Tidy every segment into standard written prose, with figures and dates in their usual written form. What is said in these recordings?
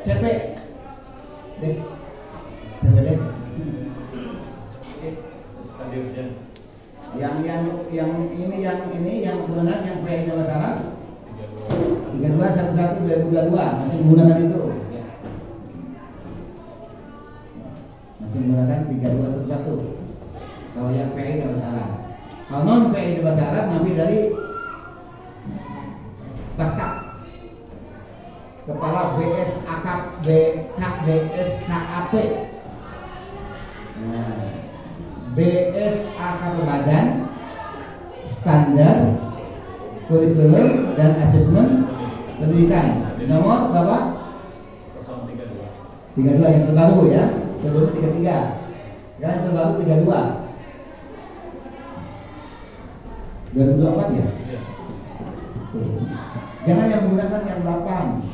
CP. Dek. CP dek. Yang ini yang benar yang PI Jawa Salam 3211 2022 masih menggunakan itu. Masih menggunakan 3211. Kalau yang PI Jawa Salam. Kalau non PI Jawa Salam ngambil dari Baskap. Kepala BS Akap BKBS KAP. Nah, BSAK Badan Standar Kurikulum dan Asesmen Pendidikan. Nomor berapa? 32 yang terbaru ya. Sebelumnya 33. Sekarang yang terbaru 32. 2024 ya? Jangan yang menggunakan yang 8.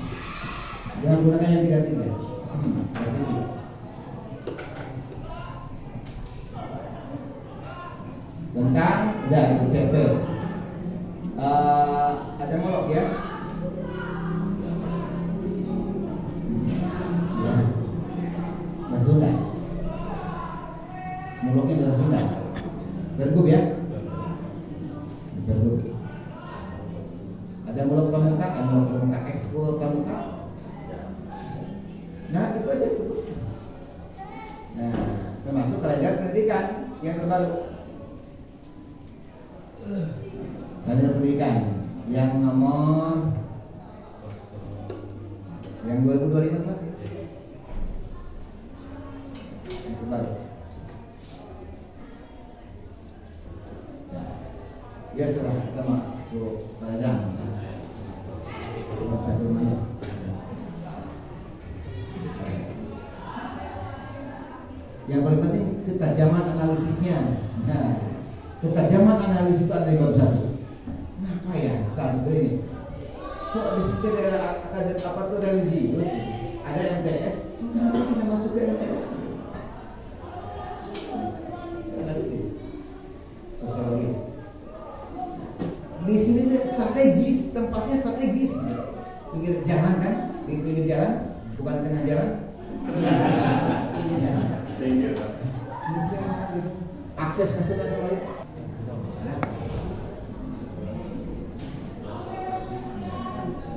Jangan menggunakan yang 33. Revisi. Tentang udah itu CP. Ada molok ya? Bahasa Sunda. Moloknya bahasa Sunda. Tergub ya? Tergub. Ada molok pramuka, ada molok pramuka ekskul pramuka. Nah itu aja cukup. Nah termasuk kalender pendidikan yang terbaru. Kalender pendidikan yang nomor yang 2025 Pak. Yang terbaru. Ya serah kita mah tuh kalender. Satu mana? Yang paling penting ketajaman analisisnya. Nah, ketajaman analisis itu ada di bab 1. Kenapa ya saat seperti ini? Kok di situ ada apa tuh religius? Ada MTS? Kenapa tidak masuk ke MTS? Analisis, sosiologis. Di sini strategis, tempatnya strategis. Pinggir jalan kan? Di pinggir jalan, bukan di tengah jalan. Akses ke sana kembali.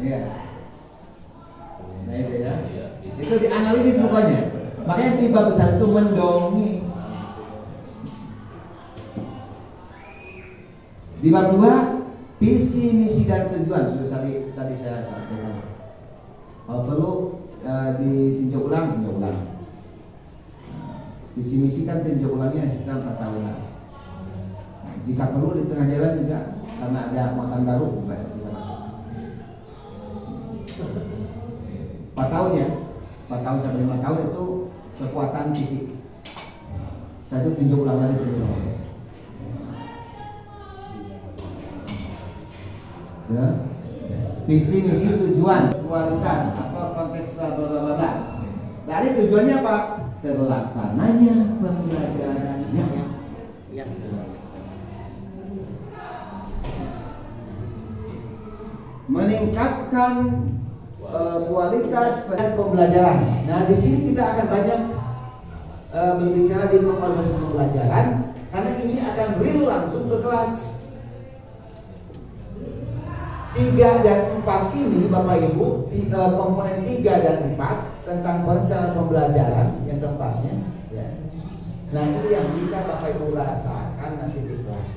Iya. Nah itu ya. Itu dianalisis pokoknya. Makanya tiba besar itu mendongeng. Di bab 2 visi, misi dan tujuan sudah tadi saya sampaikan. Kalau perlu ditinjau ulang. Visi misi kan tinjau ulangnya sekitar 4 tahunan. Nah, jika perlu di tengah jalan juga karena ada muatan baru bisa masuk. 4 tahun ya, 4 tahun sampai 5 tahun itu kekuatan visi. Saya tinjau ulang lagi ya. Visi misi tujuan kualitas atau konteks bla bla bla bla. Dari tujuannya apa? Terlaksananya pembelajaran yang meningkatkan kualitas pembelajaran. Nah, di sini kita akan banyak berbicara di organisasi pembelajaran karena ini akan real langsung ke kelas. 3 dan 4 ini Bapak Ibu, komponen 3 dan 4 tentang perencanaan pembelajaran yang keempatnya ya. Nah itu yang bisa Bapak Ibu rasakan nanti di kelas.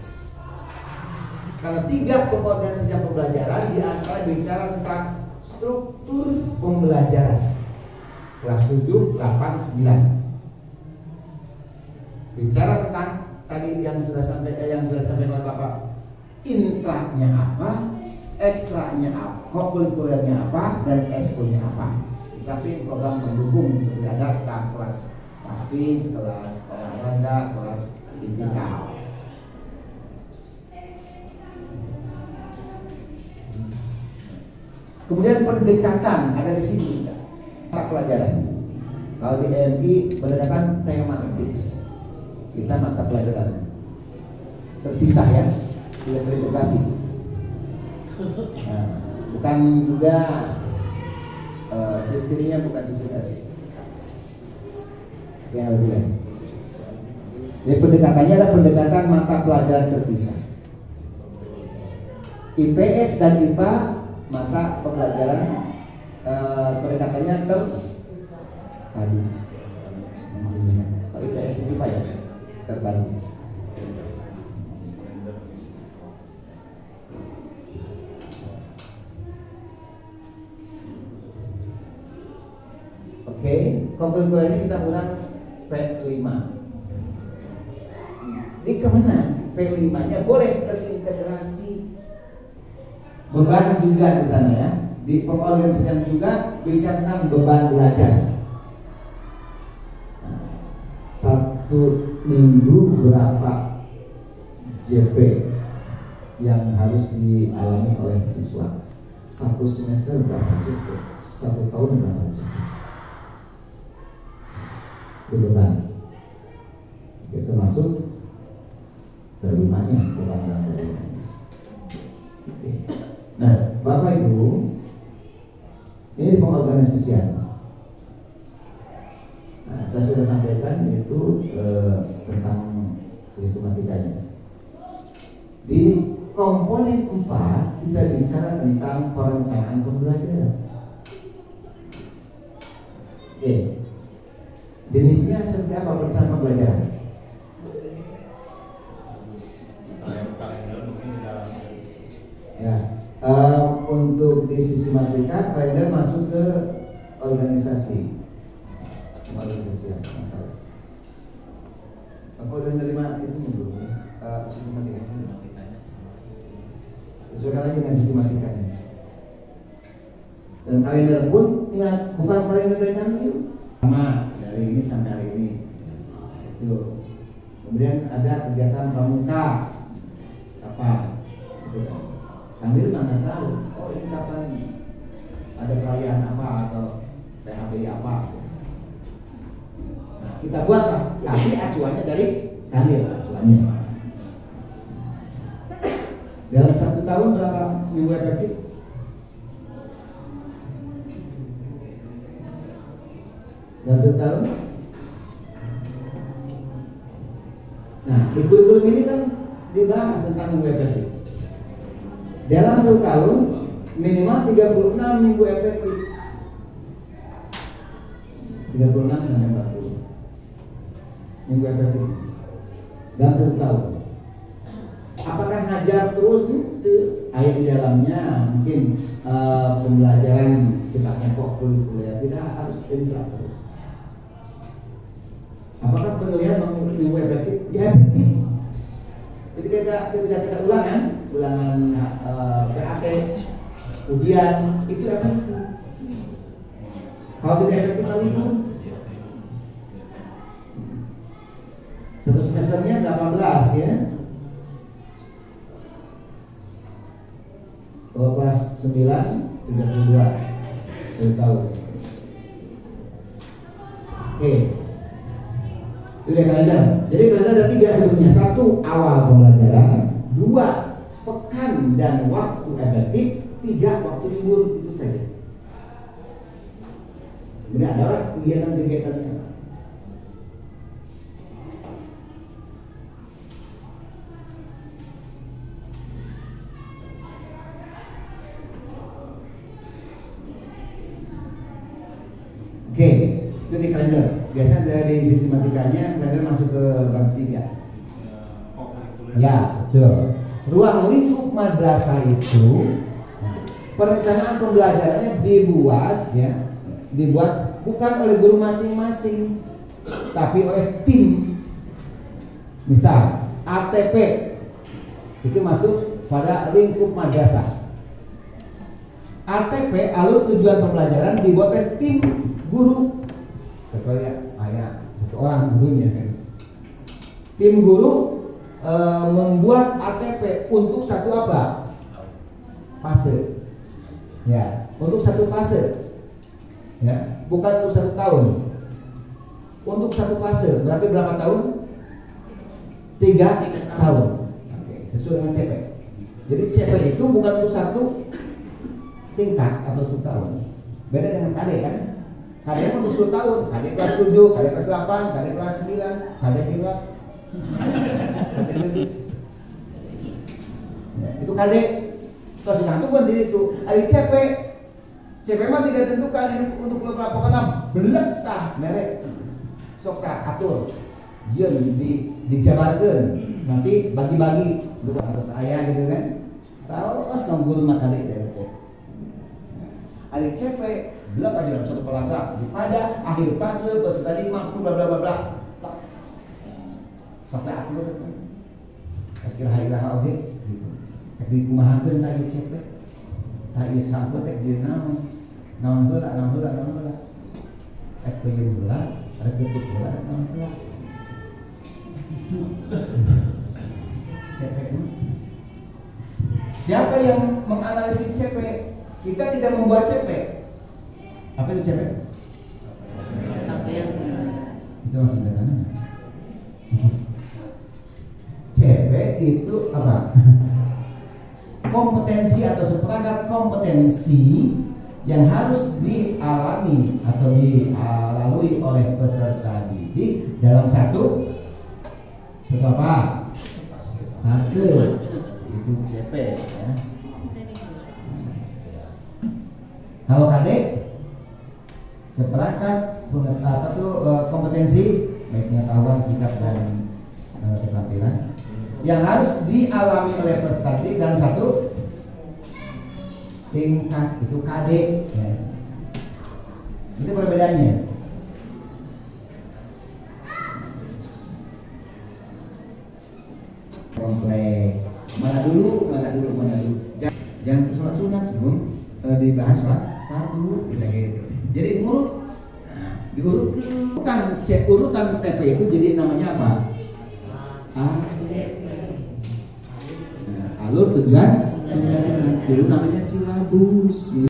Karena 3 komponen sejak pembelajaran di antara bicara tentang struktur pembelajaran. Kelas 7, 8, 9. Bicara tentang tadi yang sudah disampaikan oleh Bapak, intranya apa, ekstranya apa, kokurikulernya apa, dan eskulnya apa. Di samping program pendukung seperti ada kelas tahfiz, kelas olahraga, kelas digital. Kemudian pendekatan ada di sini mata pelajaran. Kalau di EMI pendekatan tematik, kita mata pelajaran terpisah ya, tidak terintegrasi. Nah, bukan juga sistemnya bukan sistem S. Yang reguler. Jadi pendekatannya adalah pendekatan mata pelajaran terpisah. IPS dan IPA mata pembelajaran pendekatannya terpadu. Kalau IPS dan IPA ya terpadu. Oke, konklusi ini kita ulang P5. Di kemenang P5-nya boleh terintegrasi beban juga di sana ya. Di pengorganisasian juga bicara tentang beban belajar. Satu minggu berapa JP yang harus dialami oleh siswa? Satu semester berapa JP? Satu tahun berapa JP? Itu beban. Itu termasuk terimanya beban dan terimanya. Nah, Bapak Ibu, ini pengorganisasian. Nah, saya sudah sampaikan itu tentang sistematikanya. Di komponen 4 kita bicara tentang perencanaan pembelajaran. Oke. Jenisnya seperti apa perencanaan pembelajaran? Ya, untuk di sistematika kalender masuk ke organisasi masalah. Apa udah menerima itu dulu? Sistematika. Sesuaikan lagi dengan sistematikanya. Dan kalender pun ingat bukan kalender dari kami sama dari ini sampai hari ini. Itu. Kemudian ada kegiatan pramuka apa? Itu. Kami nggak tahu. Oh ini kapan ada perayaan apa atau PHB apa? Nah, kita buatlah. Tapi acuannya dari kami acuannya. Dalam 1 tahun berapa minggu efektif? Dalam 1 tahun? Nah, kurikulum ini kan dibahas tentang minggu efektif. Dalam 1 tahun minimal 36 minggu efektif. 36 sampai 40 minggu efektif dalam 1 tahun. Apakah ngajar terus itu ayat di dalamnya mungkin pembelajaran sifatnya kurikuler tidak harus intrak terus. Apakah penilaian minggu efektif? Ya efektif. Ketika kita ulangan PAT ujian itu efektif. Kalau tidak efektif libur. 1 semesternya 18 ya. Kalau kelas 9 32 1 tahun. Oke. Itu dia kalender. Jadi kalender ada 3 sebetulnya. 1 awal pembelajaran, 2 pekan dan waktu efektif, 3 waktu libur, itu saja. Kemudian adalah kegiatan-kegiatannya. Oke, itu di kalender. Biasanya dari sistematikanya kalender masuk ke bab 3. Ya, betul. Ruang lingkup madrasah itu perencanaan pembelajarannya dibuat bukan oleh guru masing-masing, tapi oleh tim. Misal ATP itu masuk pada lingkup madrasah. ATP alur tujuan pembelajaran dibuat oleh tim guru. Kecuali hanya 1 orang gurunya kan. Tim guru membuat ATP untuk 1 apa? Fase. Ya, untuk 1 fase. Ya, bukan untuk 1 tahun. Untuk 1 fase. Berarti berapa tahun? 3 tahun. Oke, sesuai dengan CP. Jadi CP itu bukan untuk 1 tingkat atau 1 tahun. Beda dengan KD kan? KD kan untuk 10 tahun, KD kelas 7, KD kelas 8, KD kelas 9, KD pilot, KD gadis. Ya, itu KD. Terus ditentukan diri itu. Ada CP. CP mah tidak tentukan untuk pelaporan belek tah merek. Sok tah atur. Jeung dijabarkeun. Nanti bagi-bagi untuk atas ayah gitu kan. Terus ngguru mah KD teh. Ada CP belak aja dalam satu pelaga pada akhir fase peserta 50 bla bla bla bla sampai akhir akhir haylah oge gitu tapi kumahakeun tadi CP tadi sampai teh di naon heula peuyeum heula ada tutup heula naon heula CP. Siapa yang menganalisis CP? Kita tidak membuat CP. Apa itu CP? Itu masih datanya. CP itu apa? Kompetensi atau seperangkat kompetensi yang harus dialami atau dilalui oleh peserta didik dalam satu apa? Fase. Itu CP ya. Kalau KD seperangkat kompetensi baik pengetahuan, sikap dan keterampilan yang harus dialami oleh peserta didik dalam satu tingkat, itu KD ya. Itu perbedaannya. Kompleks mana dulu. Jangan kesunat-sunat sebelum dibahas fardu gitu. Jadi ngurut, urutan TP itu jadi namanya apa? ATP. Alur tujuan pembelajaran. Dulu namanya silabus.